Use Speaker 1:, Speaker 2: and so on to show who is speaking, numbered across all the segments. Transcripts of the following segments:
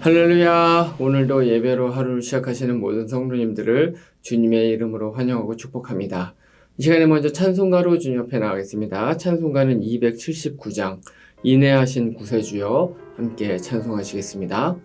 Speaker 1: 할렐루야! 오늘도 예배로 하루를 시작하시는 모든 성도님들을 주님의 이름으로 환영하고 축복합니다. 이 시간에 먼저 찬송가로 주님 앞에 나가겠습니다. 찬송가는 279장 인내하신 구세주여 함께 찬송하시겠습니다.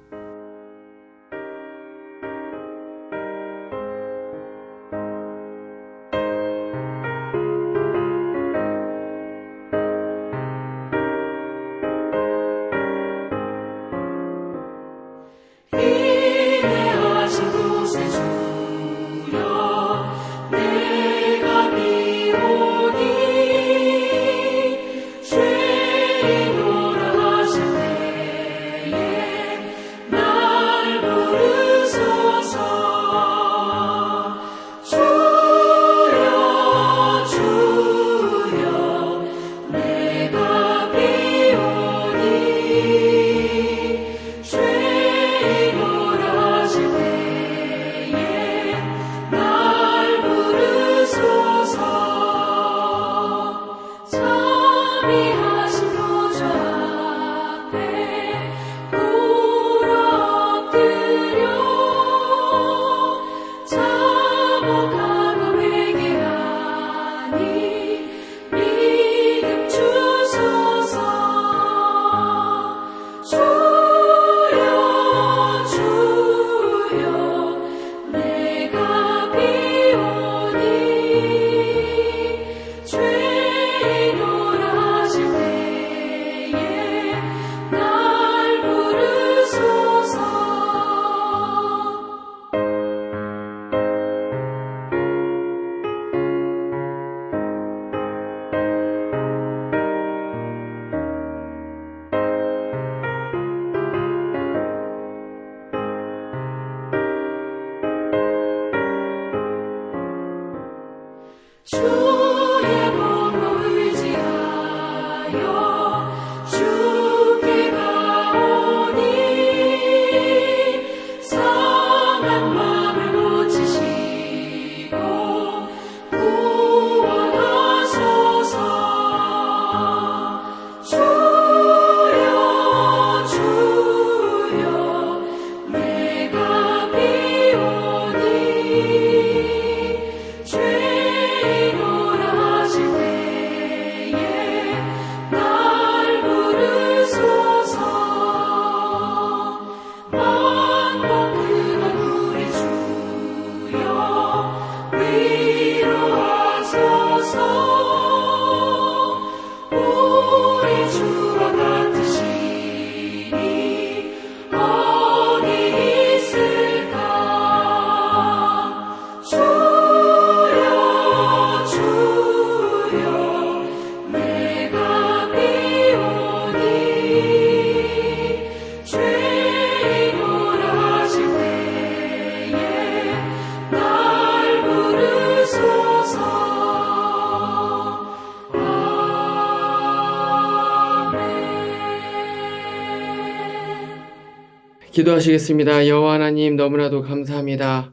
Speaker 1: 기도하시겠습니다. 여호와 하나님 너무나도 감사합니다.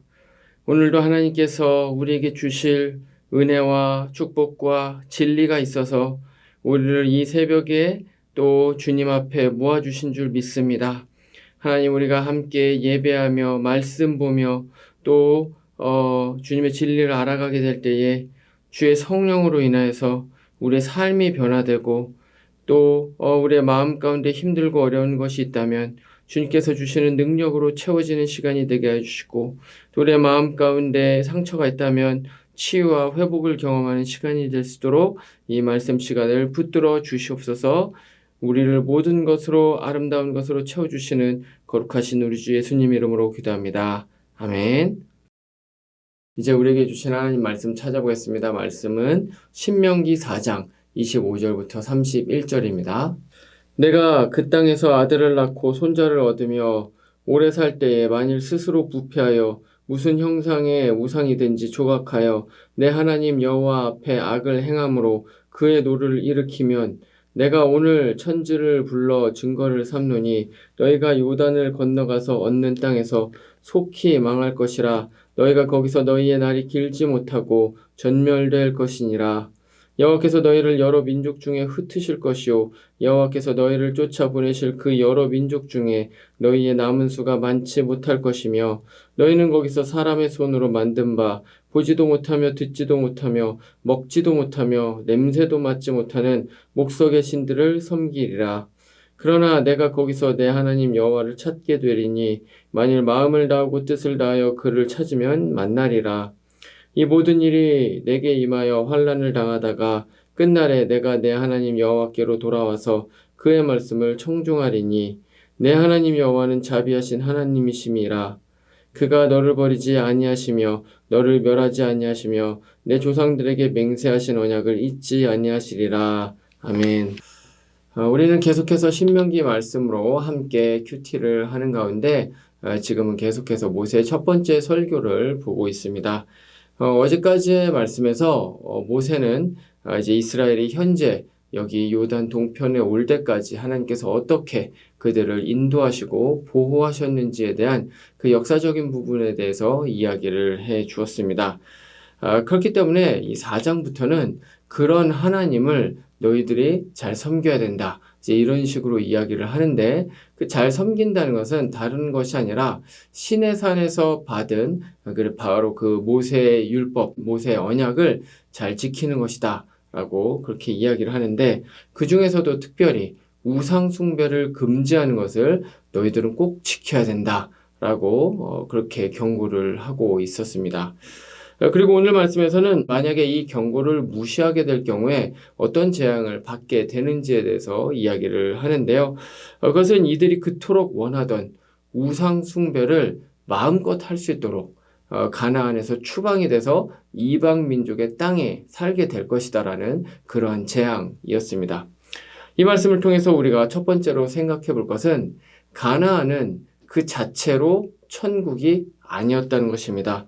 Speaker 1: 오늘도 하나님께서 우리에게 주실 은혜와 축복과 진리가 있어서 우리를 이 새벽에 또 주님 앞에 모아주신 줄 믿습니다. 하나님 우리가 함께 예배하며 말씀 보며 또 주님의 진리를 알아가게 될 때에 주의 성령으로 인하여서 우리의 삶이 변화되고 또 우리의 마음 가운데 힘들고 어려운 것이 있다면 주님께서 주시는 능력으로 채워지는 시간이 되게 해주시고 또 우리의 마음 가운데 상처가 있다면 치유와 회복을 경험하는 시간이 될 수 있도록 이 말씀 시간을 붙들어 주시옵소서. 우리를 모든 것으로 아름다운 것으로 채워주시는 거룩하신 우리 주 예수님 이름으로 기도합니다. 아멘. 이제 우리에게 주신 하나님 말씀 찾아보겠습니다. 말씀은 신명기 4장 25절부터 31절입니다. 내가 그 땅에서 아들을 낳고 손자를 얻으며 오래 살 때에 만일 스스로 부패하여 무슨 형상의 우상이든지 조각하여 내 하나님 여호와 앞에 악을 행함으로 그의 노를 일으키면 내가 오늘 천지를 불러 증거를 삼노니 너희가 요단을 건너가서 얻는 땅에서 속히 망할 것이라. 너희가 거기서 너희의 날이 길지 못하고 전멸될 것이니라. 여호와께서 너희를 여러 민족 중에 흩으실 것이요 여호와께서 너희를 쫓아보내실 그 여러 민족 중에 너희의 남은 수가 많지 못할 것이며 너희는 거기서 사람의 손으로 만든 바 보지도 못하며 듣지도 못하며 먹지도 못하며 냄새도 맡지 못하는 목석의 신들을 섬기리라. 그러나 내가 거기서 내 하나님 여호와를 찾게 되리니 만일 마음을 다하고 뜻을 다하여 그를 찾으면 만나리라. 이 모든 일이 내게 임하여 환난을 당하다가 끝날에 내가 내 하나님 여호와께로 돌아와서 그의 말씀을 청중하리니 내 하나님 여호와는 자비하신 하나님이심이라. 그가 너를 버리지 아니하시며 너를 멸하지 아니하시며 내 조상들에게 맹세하신 언약을 잊지 아니하시리라. 아멘. 우리는 계속해서 신명기 말씀으로 함께 큐티를 하는 가운데 지금은 계속해서 모세의 첫 번째 설교를 보고 있습니다. 어제까지의 말씀에서 모세는 이제 이스라엘이 현재 여기 요단 동편에 올 때까지 하나님께서 어떻게 그들을 인도하시고 보호하셨는지에 대한 그 역사적인 부분에 대해서 이야기를 해 주었습니다. 그렇기 때문에 이 4장부터는 그런 하나님을 너희들이 잘 섬겨야 된다. 이제 이런 식으로 이야기를 하는데 그 잘 섬긴다는 것은 다른 것이 아니라 시내 산에서 받은 바로 그 모세의 율법, 모세의 언약을 잘 지키는 것이다. 라고 그렇게 이야기를 하는데 그 중에서도 특별히 우상 숭배를 금지하는 것을 너희들은 꼭 지켜야 된다. 라고 그렇게 경고를 하고 있었습니다. 그리고 오늘 말씀에서는 만약에 이 경고를 무시하게 될 경우에 어떤 재앙을 받게 되는지에 대해서 이야기를 하는데요. 그것은 이들이 그토록 원하던 우상 숭배를 마음껏 할 수 있도록 가나안에서 추방이 돼서 이방 민족의 땅에 살게 될 것이다라는 그러한 재앙이었습니다. 이 말씀을 통해서 우리가 첫 번째로 생각해 볼 것은 가나안은 그 자체로 천국이 아니었다는 것입니다.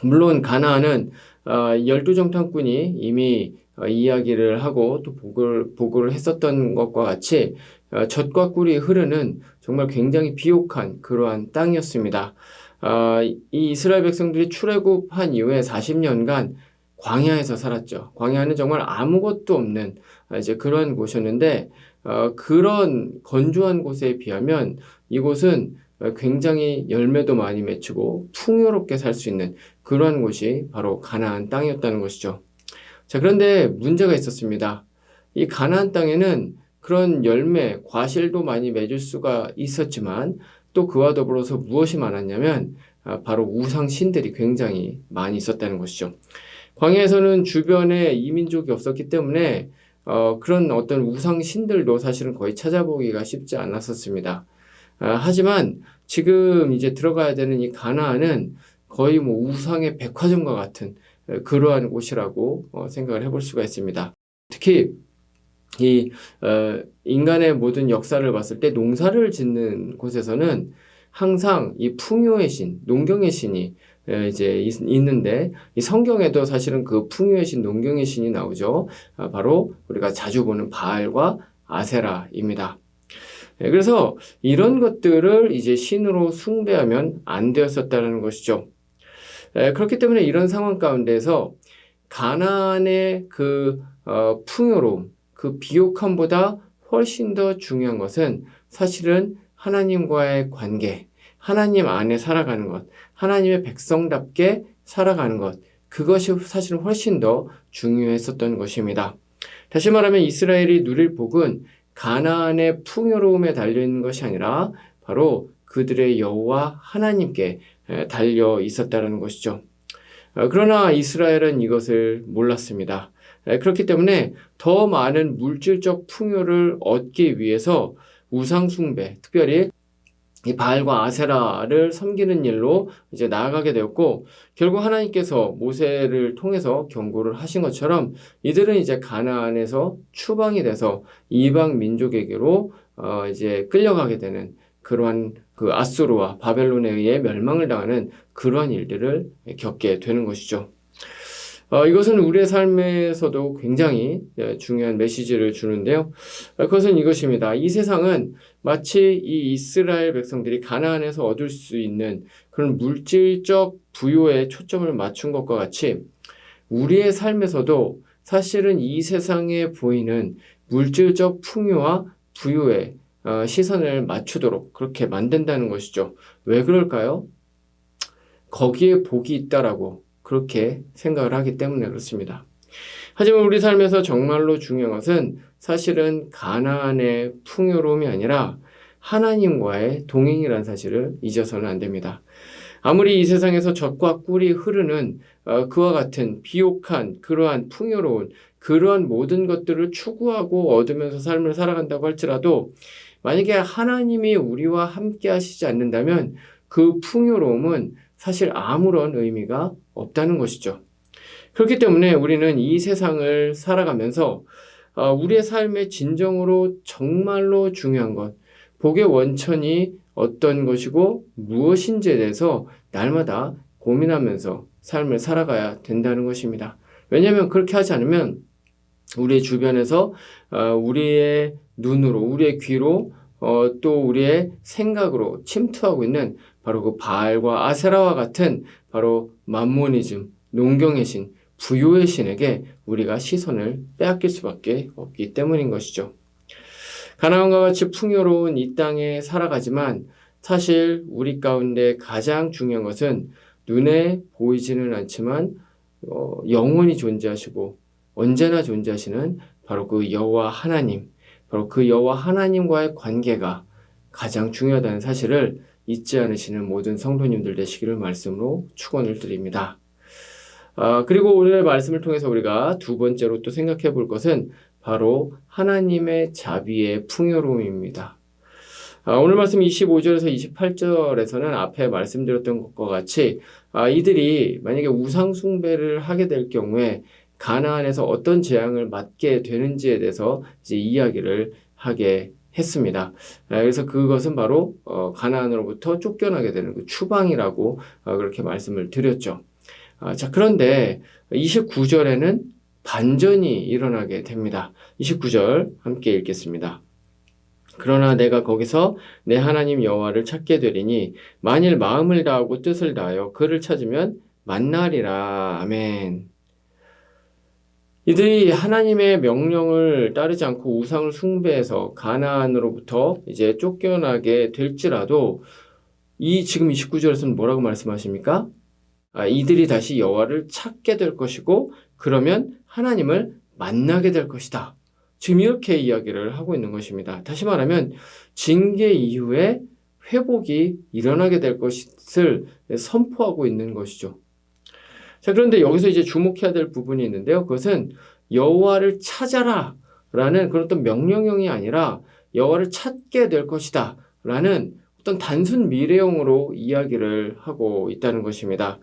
Speaker 1: 물론 가나안은 12정탐꾼이 이미 이야기를 하고 또 보고를 했었던 것과 같이 젖과 꿀이 흐르는 정말 굉장히 비옥한 그러한 땅이었습니다. 이 이스라엘 백성들이 출애굽한 이후에 40년간 광야에서 살았죠. 광야는 정말 아무것도 없는 이제 그런 곳이었는데 그런 건조한 곳에 비하면 이곳은 굉장히 열매도 많이 맺히고 풍요롭게 살 수 있는 그러한 곳이 바로 가나안 땅이었다는 것이죠. 자, 그런데 문제가 있었습니다. 이 가나안 땅에는 그런 열매, 과실도 많이 맺을 수가 있었지만 또 그와 더불어서 무엇이 많았냐면 바로 우상 신들이 굉장히 많이 있었다는 것이죠. 광야에서는 주변에 이민족이 없었기 때문에 그런 어떤 우상 신들도 사실은 거의 찾아보기가 쉽지 않았었습니다. 하지만 지금 이제 들어가야 되는 이 가나안은 거의 뭐 우상의 백화점과 같은 그러한 곳이라고 생각을 해볼 수가 있습니다. 특히 이 인간의 모든 역사를 봤을 때 농사를 짓는 곳에서는 항상 이 풍요의 신, 농경의 신이 이제 있는데 이 성경에도 사실은 그 풍요의 신, 농경의 신이 나오죠. 바로 우리가 자주 보는 바알과 아세라입니다. 그래서 이런 것들을 이제 신으로 숭배하면 안 되었었다는 것이죠. 그렇기 때문에 이런 상황 가운데서 가나안의 그 풍요로움, 그 비옥함보다 훨씬 더 중요한 것은 사실은 하나님과의 관계, 하나님 안에 살아가는 것, 하나님의 백성답게 살아가는 것, 그것이 사실은 훨씬 더 중요했었던 것입니다. 다시 말하면 이스라엘이 누릴 복은 가나안의 풍요로움에 달려있는 것이 아니라 바로 그들의 여호와 하나님께 달려 있었다는 것이죠. 그러나 이스라엘은 이것을 몰랐습니다. 그렇기 때문에 더 많은 물질적 풍요를 얻기 위해서 우상 숭배, 특별히 이 바알과 아세라를 섬기는 일로 이제 나아가게 되었고, 결국 하나님께서 모세를 통해서 경고를 하신 것처럼 이들은 이제 가나안에서 추방이 돼서 이방 민족에게로 이제 끌려가게 되는 그러한 그 아수르와 바벨론에 의해 멸망을 당하는 그러한 일들을 겪게 되는 것이죠. 이것은 우리의 삶에서도 굉장히 중요한 메시지를 주는데요. 그것은 이것입니다. 이 세상은 마치 이 이스라엘 백성들이 가나안에서 얻을 수 있는 그런 물질적 부요에 초점을 맞춘 것과 같이 우리의 삶에서도 사실은 이 세상에 보이는 물질적 풍요와 부유에 시선을 맞추도록 그렇게 만든다는 것이죠. 왜 그럴까요? 거기에 복이 있다라고 그렇게 생각을 하기 때문에 그렇습니다. 하지만 우리 삶에서 정말로 중요한 것은 사실은 가나안의 풍요로움이 아니라 하나님과의 동행이라는 사실을 잊어서는 안 됩니다. 아무리 이 세상에서 젖과 꿀이 흐르는 그와 같은 비옥한 그러한 풍요로운 그러한 모든 것들을 추구하고 얻으면서 삶을 살아간다고 할지라도 만약에 하나님이 우리와 함께 하시지 않는다면 그 풍요로움은 사실 아무런 의미가 없다는 것이죠. 그렇기 때문에 우리는 이 세상을 살아가면서 우리의 삶의 진정으로 정말로 중요한 것, 복의 원천이 어떤 것이고 무엇인지에 대해서 날마다 고민하면서 삶을 살아가야 된다는 것입니다. 왜냐하면 그렇게 하지 않으면 우리의 주변에서 우리의 눈으로, 우리의 귀로 또 우리의 생각으로 침투하고 있는 바로 그 바알과 아세라와 같은 바로 만모니즘, 농경의 신, 부요의 신에게 우리가 시선을 빼앗길 수밖에 없기 때문인 것이죠. 가나안과 같이 풍요로운 이 땅에 살아가지만 사실 우리 가운데 가장 중요한 것은 눈에 보이지는 않지만 영원히 존재하시고 언제나 존재하시는 바로 그 여호와 하나님, 바로 그 여호와 하나님과의 관계가 가장 중요하다는 사실을 잊지 않으시는 모든 성도님들 되시기를 말씀으로 축원을 드립니다. 그리고 오늘 말씀을 통해서 우리가 두 번째로 또 생각해 볼 것은 바로 하나님의 자비의 풍요로움입니다. 오늘 말씀 25절에서 28절에서는 앞에 말씀드렸던 것과 같이 이들이 만약에 우상 숭배를 하게 될 경우에 가나안에서 어떤 재앙을 맞게 되는지에 대해서 이제 이야기를 하게 했습니다. 그래서 그것은 바로 가나안으로부터 쫓겨나게 되는 그 추방이라고 그렇게 말씀을 드렸죠. 자, 그런데 29절에는 반전이 일어나게 됩니다. 29절 함께 읽겠습니다. 그러나 내가 거기서 내 하나님 여호와를 찾게 되리니 만일 마음을 다하고 뜻을 다하여 그를 찾으면 만나리라. 아멘. 이들이 하나님의 명령을 따르지 않고 우상을 숭배해서 가나안으로부터 이제 쫓겨나게 될지라도 이 지금 29절에서는 뭐라고 말씀하십니까? 이들이 다시 여호와를 찾게 될 것이고 그러면 하나님을 만나게 될 것이다. 지금 이렇게 이야기를 하고 있는 것입니다. 다시 말하면 징계 이후에 회복이 일어나게 될 것을 선포하고 있는 것이죠. 자, 그런데 여기서 이제 주목해야 될 부분이 있는데요. 그것은 여호와를 찾아라 라는 그런 어떤 명령형이 아니라 여호와를 찾게 될 것이다 라는 어떤 단순 미래형으로 이야기를 하고 있다는 것입니다.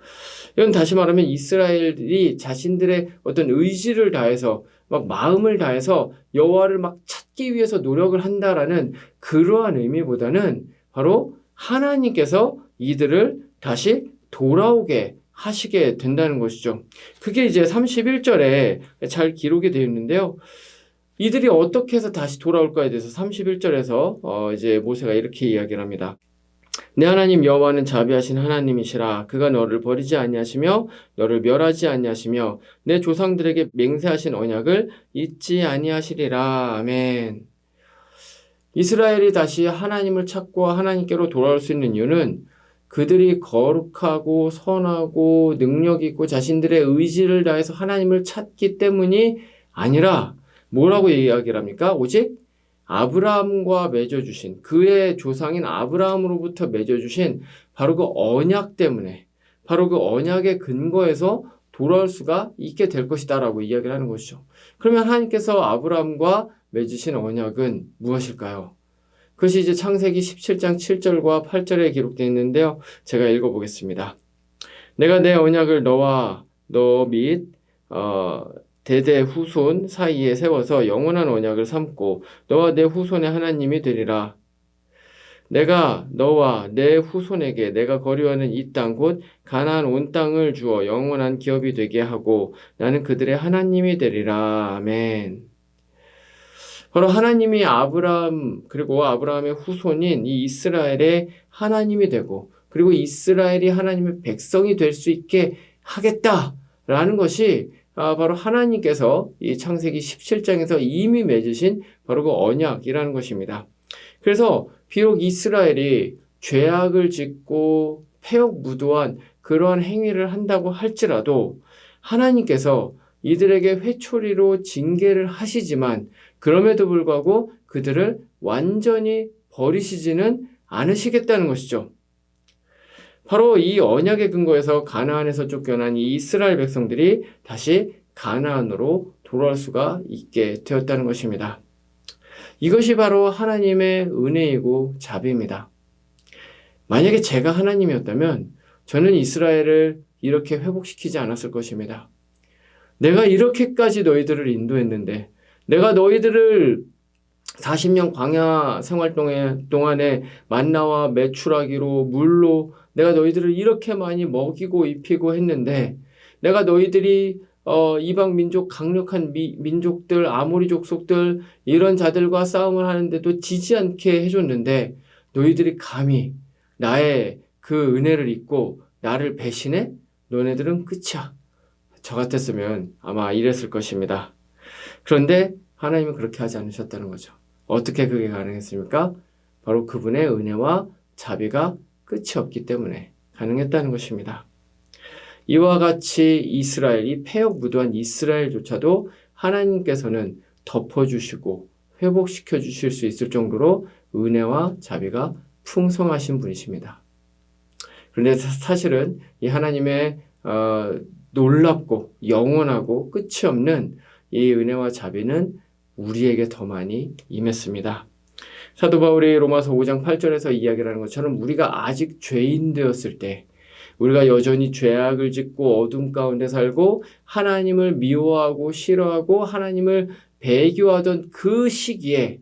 Speaker 1: 이건 다시 말하면 이스라엘이 자신들의 어떤 의지를 다해서 막 마음을 다해서 여호와를 막 찾기 위해서 노력을 한다라는 그러한 의미보다는 바로 하나님께서 이들을 다시 돌아오게 하시게 된다는 것이죠. 그게 이제 31절에 잘 기록이 되어 있는데요. 이들이 어떻게 해서 다시 돌아올까에 대해서 31절에서 이제 모세가 이렇게 이야기를 합니다. 내 하나님 여호와는 자비하신 하나님이시라. 그가 너를 버리지 아니하시며 너를 멸하지 아니하시며 내 조상들에게 맹세하신 언약을 잊지 아니하시리라. 아멘. 이스라엘이 다시 하나님을 찾고 하나님께로 돌아올 수 있는 이유는 그들이 거룩하고 선하고 능력 있고 자신들의 의지를 다해서 하나님을 찾기 때문이 아니라 뭐라고 이야기를 합니까? 오직 아브라함과 맺어주신 그의 조상인 아브라함으로부터 맺어주신 바로 그 언약 때문에 바로 그 언약의 근거에서 돌아올 수가 있게 될 것이다 라고 이야기를 하는 것이죠. 그러면 하나님께서 아브라함과 맺으신 언약은 무엇일까요? 그것이 이제 창세기 17장 7절과 8절에 기록되어 있는데요. 제가 읽어보겠습니다. 내가 내 언약을 너와 너 및 대대 후손 사이에 세워서 영원한 언약을 삼고 너와 내 후손의 하나님이 되리라. 내가 너와 내 후손에게 내가 거류하는 이 땅 곧 가나안 온 땅을 주어 영원한 기업이 되게 하고 나는 그들의 하나님이 되리라. 아멘. 바로 하나님이 아브라함 그리고 아브라함의 후손인 이 이스라엘의 하나님이 되고 그리고 이스라엘이 하나님의 백성이 될 수 있게 하겠다라는 것이 바로 하나님께서 이 창세기 17장에서 이미 맺으신 바로 그 언약이라는 것입니다. 그래서 비록 이스라엘이 죄악을 짓고 패역무도한 그러한 행위를 한다고 할지라도 하나님께서 이들에게 회초리로 징계를 하시지만 그럼에도 불구하고 그들을 완전히 버리시지는 않으시겠다는 것이죠. 바로 이 언약의 근거에서 가나안에서 쫓겨난 이 이스라엘 백성들이 다시 가나안으로 돌아올 수가 있게 되었다는 것입니다. 이것이 바로 하나님의 은혜이고 자비입니다. 만약에 제가 하나님이었다면 저는 이스라엘을 이렇게 회복시키지 않았을 것입니다. 내가 이렇게까지 너희들을 인도했는데, 내가 너희들을 40년 광야 생활 동안에 만나와 메추라기로 물로 내가 너희들을 이렇게 많이 먹이고 입히고 했는데, 내가 너희들이 이방 민족 강력한 민족들 아모리 족속들 이런 자들과 싸움을 하는데도 지지 않게 해줬는데 너희들이 감히 나의 그 은혜를 잊고 나를 배신해? 너네들은 끝이야. 저 같았으면 아마 이랬을 것입니다. 그런데 하나님은 그렇게 하지 않으셨다는 거죠. 어떻게 그게 가능했습니까? 바로 그분의 은혜와 자비가 끝이 없기 때문에 가능했다는 것입니다. 이와 같이 이 패역무도한 이스라엘조차도 하나님께서는 덮어주시고 회복시켜 주실 수 있을 정도로 은혜와 자비가 풍성하신 분이십니다. 그런데 사실은 이 하나님의 놀랍고 영원하고 끝이 없는 이 은혜와 자비는 우리에게 더 많이 임했습니다. 사도 바울이 로마서 5장 8절에서 이야기를 하는 것처럼 우리가 아직 죄인 되었을 때, 우리가 여전히 죄악을 짓고 어둠 가운데 살고 하나님을 미워하고 싫어하고 하나님을 배교하던 그 시기에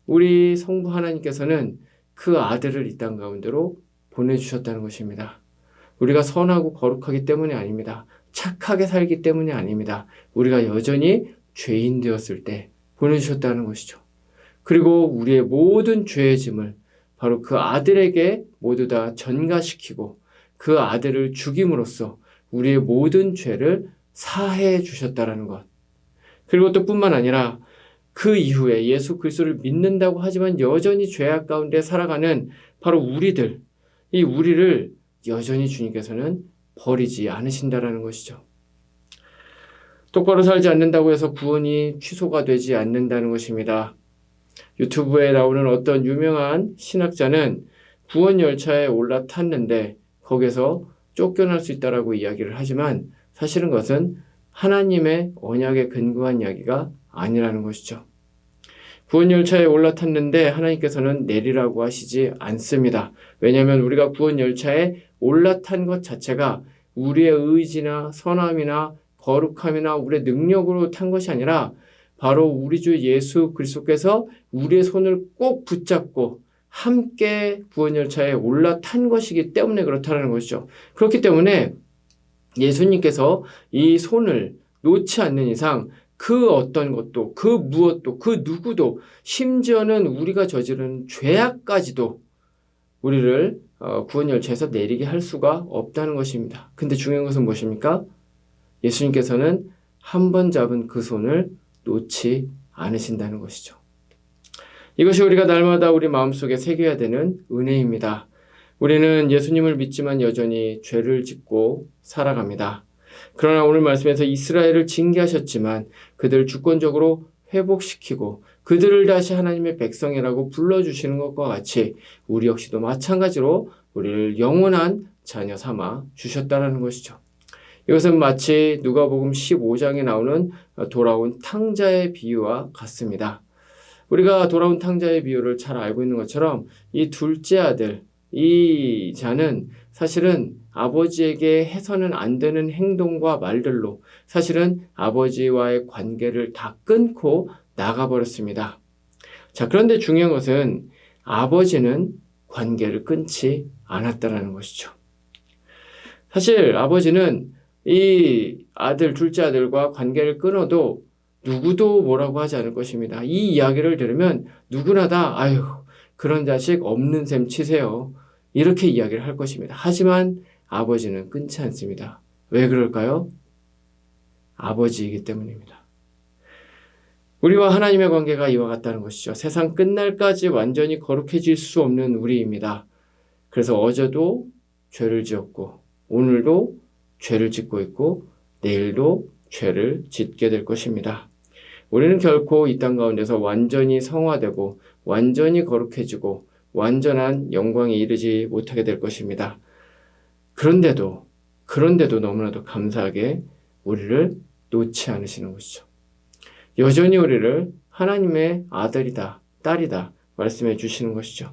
Speaker 1: 우리 성부 하나님께서는 그 아들을 이 땅 가운데로 보내주셨다는 것입니다. 우리가 선하고 거룩하기 때문이 아닙니다. 착하게 살기 때문이 아닙니다. 우리가 여전히 죄인 되었을 때 보내주셨다는 것이죠. 그리고 우리의 모든 죄의 짐을 바로 그 아들에게 모두 다 전가시키고 그 아들을 죽임으로써 우리의 모든 죄를 사해 주셨다는 것. 그리고 또 뿐만 아니라 그 이후에 예수 그리스도를 믿는다고 하지만 여전히 죄악 가운데 살아가는 바로 우리들, 이 우리를 여전히 주님께서는 버리지 않으신다라는 것이죠. 똑바로 살지 않는다고 해서 구원이 취소가 되지 않는다는 것입니다. 유튜브에 나오는 어떤 유명한 신학자는 구원 열차에 올라탔는데 거기서 쫓겨날 수 있다라고 이야기를 하지만 사실은 그것은 하나님의 언약에 근거한 이야기가 아니라는 것이죠. 구원 열차에 올라탔는데 하나님께서는 내리라고 하시지 않습니다. 왜냐하면 우리가 구원 열차에 올라탄 것 자체가 우리의 의지나 선함이나 거룩함이나 우리의 능력으로 탄 것이 아니라 바로 우리 주 예수 그리스도께서 우리의 손을 꼭 붙잡고 함께 구원 열차에 올라탄 것이기 때문에 그렇다는 것이죠. 그렇기 때문에 예수님께서 이 손을 놓지 않는 이상 그 어떤 것도 그 무엇도 그 누구도 심지어는 우리가 저지른 죄악까지도 우리를 구원 열차에서 내리게 할 수가 없다는 것입니다. 근데 중요한 것은 무엇입니까? 예수님께서는 한 번 잡은 그 손을 놓지 않으신다는 것이죠. 이것이 우리가 날마다 우리 마음속에 새겨야 되는 은혜입니다. 우리는 예수님을 믿지만 여전히 죄를 짓고 살아갑니다. 그러나 오늘 말씀에서 이스라엘을 징계하셨지만 그들을 주권적으로 회복시키고 그들을 다시 하나님의 백성이라고 불러주시는 것과 같이 우리 역시도 마찬가지로 우리를 영원한 자녀 삼아 주셨다는 것이죠. 이것은 마치 누가복음 15장에 나오는 돌아온 탕자의 비유와 같습니다. 우리가 돌아온 탕자의 비유를 잘 알고 있는 것처럼 이 둘째 아들, 이 자는 사실은 아버지에게 해서는 안 되는 행동과 말들로 사실은 아버지와의 관계를 다 끊고 나가버렸습니다. 자, 그런데 중요한 것은 아버지는 관계를 끊지 않았다는 것이죠. 사실 아버지는 이 아들, 둘째 아들과 관계를 끊어도 누구도 뭐라고 하지 않을 것입니다. 이 이야기를 들으면 누구나 다 아유, 그런 자식 없는 셈 치세요. 이렇게 이야기를 할 것입니다. 하지만 아버지는 끊지 않습니다. 왜 그럴까요? 아버지이기 때문입니다. 우리와 하나님의 관계가 이와 같다는 것이죠. 세상 끝날까지 완전히 거룩해질 수 없는 우리입니다. 그래서 어제도 죄를 지었고 오늘도 죄를 짓고 있고 내일도 죄를 짓게 될 것입니다. 우리는 결코 이 땅 가운데서 완전히 성화되고 완전히 거룩해지고 완전한 영광에 이르지 못하게 될 것입니다. 그런데도 너무나도 감사하게 우리를 놓지 않으시는 것이죠. 여전히 우리를 하나님의 아들이다, 딸이다 말씀해 주시는 것이죠.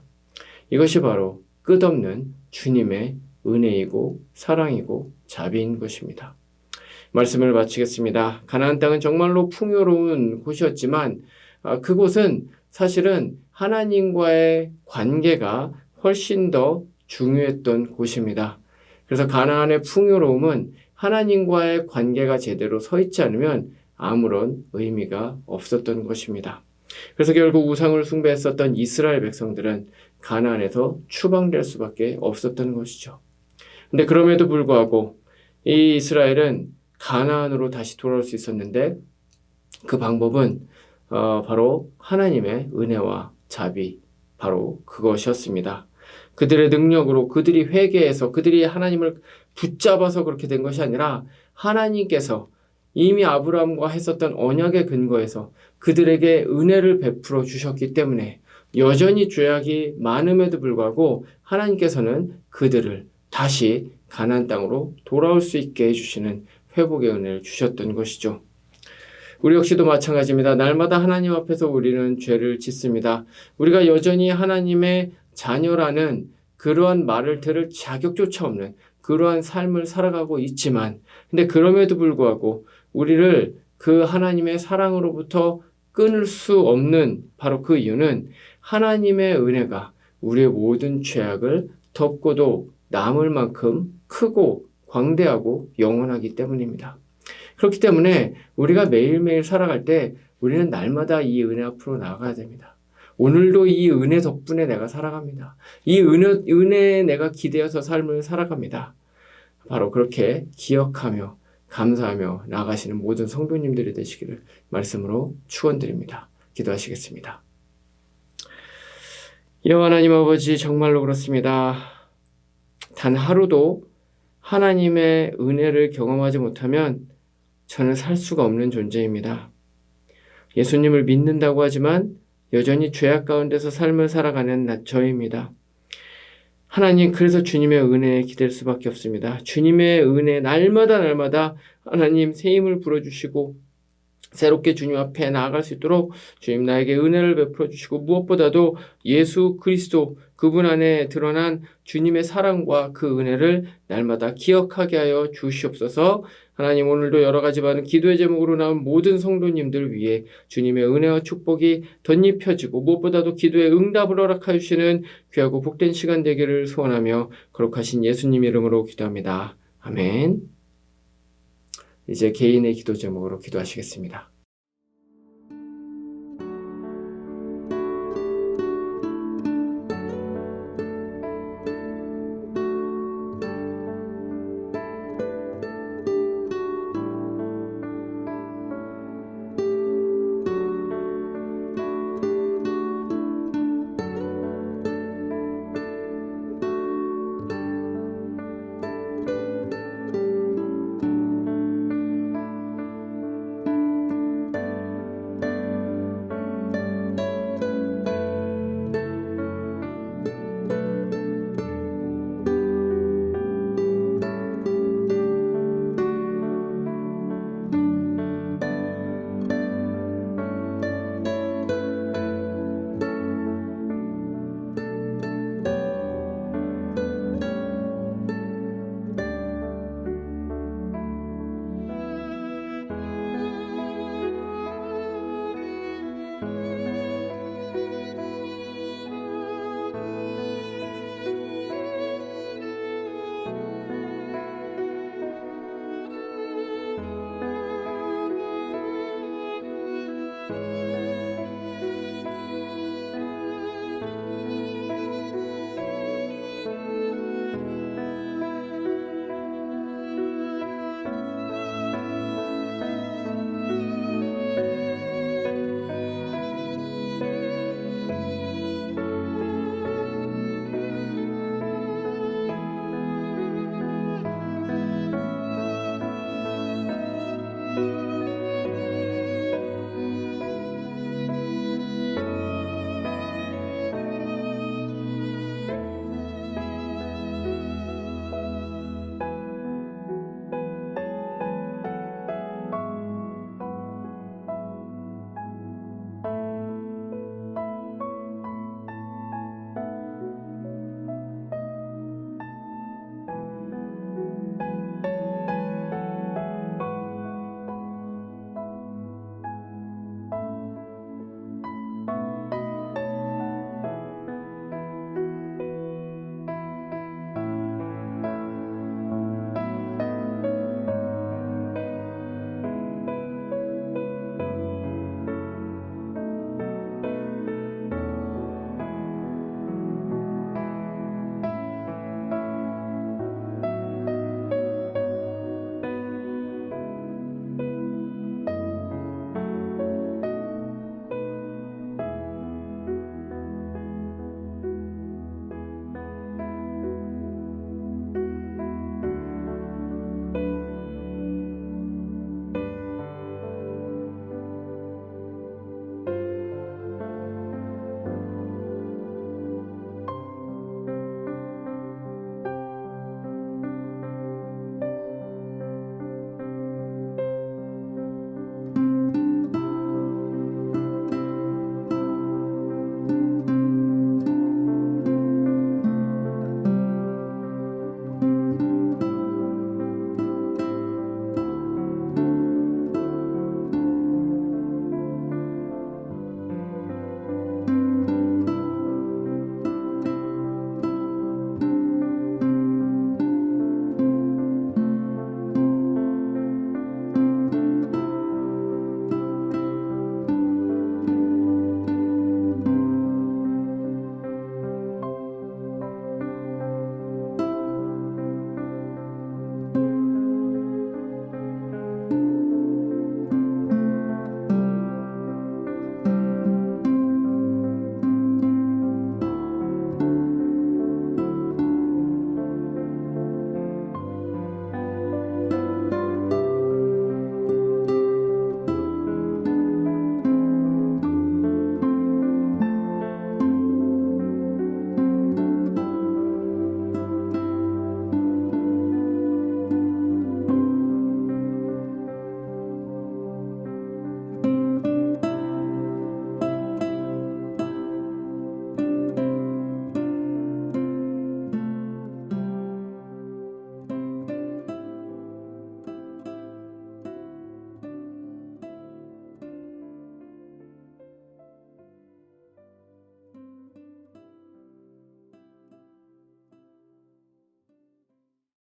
Speaker 1: 이것이 바로 끝없는 주님의 은혜이고 사랑이고 자비인 것입니다. 말씀을 마치겠습니다. 가나안 땅은 정말로 풍요로운 곳이었지만 그곳은 사실은 하나님과의 관계가 훨씬 더 중요했던 곳입니다. 그래서 가나안의 풍요로움은 하나님과의 관계가 제대로 서 있지 않으면 아무런 의미가 없었던 것입니다. 그래서 결국 우상을 숭배했었던 이스라엘 백성들은 가나안에서 추방될 수밖에 없었던 것이죠. 근데 그럼에도 불구하고 이 이스라엘은 가나안으로 다시 돌아올 수 있었는데 그 방법은 바로 하나님의 은혜와 자비, 바로 그것이었습니다. 그들의 능력으로 그들이 회개해서 그들이 하나님을 붙잡아서 그렇게 된 것이 아니라 하나님께서 이미 아브라함과 했었던 언약의 근거에서 그들에게 은혜를 베풀어 주셨기 때문에 여전히 죄악이 많음에도 불구하고 하나님께서는 그들을 다시 가나안 땅으로 돌아올 수 있게 해주시는 회복의 은혜를 주셨던 것이죠. 우리 역시도 마찬가지입니다. 날마다 하나님 앞에서 우리는 죄를 짓습니다. 우리가 여전히 하나님의 자녀라는 그러한 말을 들을 자격조차 없는 그러한 삶을 살아가고 있지만 근데 그럼에도 불구하고 우리를 그 하나님의 사랑으로부터 끊을 수 없는 바로 그 이유는 하나님의 은혜가 우리의 모든 죄악을 덮고도 남을 만큼 크고 광대하고 영원하기 때문입니다. 그렇기 때문에 우리가 매일매일 살아갈 때 우리는 날마다 이 은혜 앞으로 나아가야 됩니다. 오늘도 이 은혜 덕분에 내가 살아갑니다. 이 은혜에 내가 기대어서 삶을 살아갑니다. 바로 그렇게 기억하며 감사하며 나아가시는 모든 성도님들이 되시기를 말씀으로 축원드립니다. 기도하시겠습니다. 여호와 하나님 아버지 정말로 그렇습니다. 단 하루도 하나님의 은혜를 경험하지 못하면 저는 살 수가 없는 존재입니다. 예수님을 믿는다고 하지만 여전히 죄악 가운데서 삶을 살아가는 저입니다. 하나님, 그래서 주님의 은혜에 기댈 수밖에 없습니다. 주님의 은혜 날마다 하나님 새 힘을 불어주시고 새롭게 주님 앞에 나아갈 수 있도록 주님 나에게 은혜를 베풀어 주시고 무엇보다도 예수 그리스도 그분 안에 드러난 주님의 사랑과 그 은혜를 날마다 기억하게 하여 주시옵소서. 하나님, 오늘도 여러 가지 많은 기도의 제목으로 나온 모든 성도님들 위해 주님의 은혜와 축복이 덧입혀지고 무엇보다도 기도의 응답을 허락하여 주시는 귀하고 복된 시간 되기를 소원하며 거룩하신 예수님 이름으로 기도합니다. 아멘. 이제 개인의 기도 제목으로 기도하시겠습니다.